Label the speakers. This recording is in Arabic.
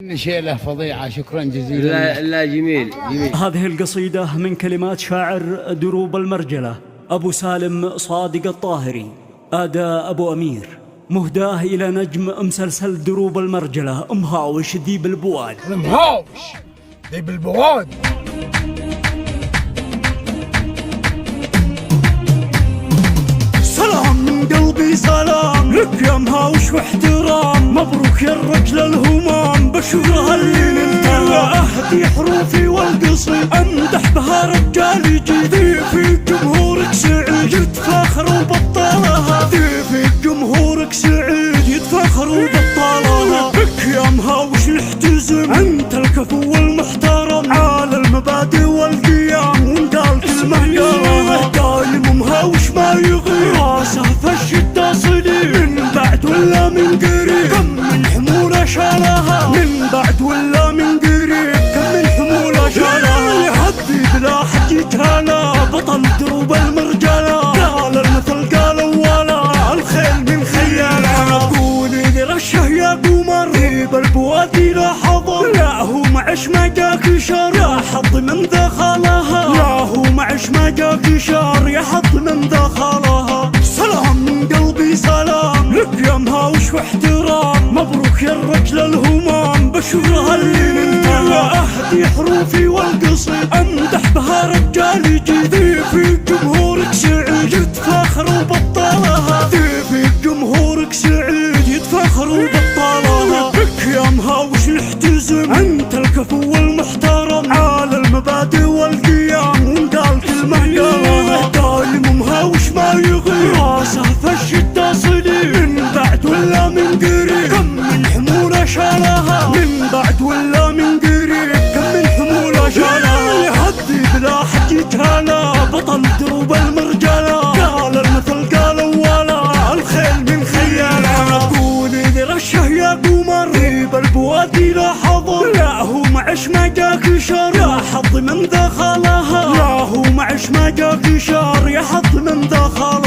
Speaker 1: نشيله فظيعة. شكرا جزيلا.
Speaker 2: لا جميل.
Speaker 3: هذه القصيدة من كلمات شاعر دروب المرجلة أبو سالم صادق الطاهري، أداء أبو أمير، مهداه إلى نجم مسلسل دروب المرجلة مهاوش ذيب البواد.
Speaker 4: مهاوش ذيب البواد.
Speaker 3: سلام من قلبي سلام لك يا مهاوش واحترام، مبروك يا الرجل الهمام بشرها اللي ننتهى. أهدي حروفي والقصيد أمدح بها رجال جديد، في جمهورك سعيد يتفاخروا ببطالها، في جمهورك سعيد يتفاخروا ببطالها. بك يا مهاوش نحتزم أنت الكفو والمحترم على المبادئ والقيام، وندال كلمة قالها دايم مهاوش ما يغير راسه فش التصديق، من بعد ولا من قريب كم من حمولة شالها، من بعد ولا من قريب كم من حمولة شالها. يهدي بلا حجتها لا بطل دروب المرجلة، قال المثل قال ولا الخيل من خيالها. قولي لرشه يا قمر ذيب البوادي لا حضر، لا هو معش ما جاك شر يا حظ من دخلها، لا هو معش ما جاك شر يا حظ من دخلها. سلام من قلبي سلام لك يا مهاوش واحترام، مبروك يا الرجل الهمام بشرها اللي ننتهى. أهدي حروفي والقصيد أمدح بها رجال جديد، في جمهورك سعيد يتفاخروا ببطالها، في جمهورك سعيد يتفاخروا ببطالها. بك يا مهاوش نحتزم أنت الكفو والمحترم على المبادئ والقيام، وندال كلمة قالها دايم مهاوش ما يغير راسه فش التصديق، من بعد ولا من قريب كم من حمولة شالها، من بعد ولا من قريب كم من حمولة شالها. يهدي بلا حجتها لا بطل دروب المرجلة، قال المثل قال ولا الخيل من خيالها. قولي لرشه يا قمر ذيب البوادي لا حضر، لا هو معش ما جاك شر يا حظ من دخلها، لا هو معش ما جاك شر يا حظ من دخلها.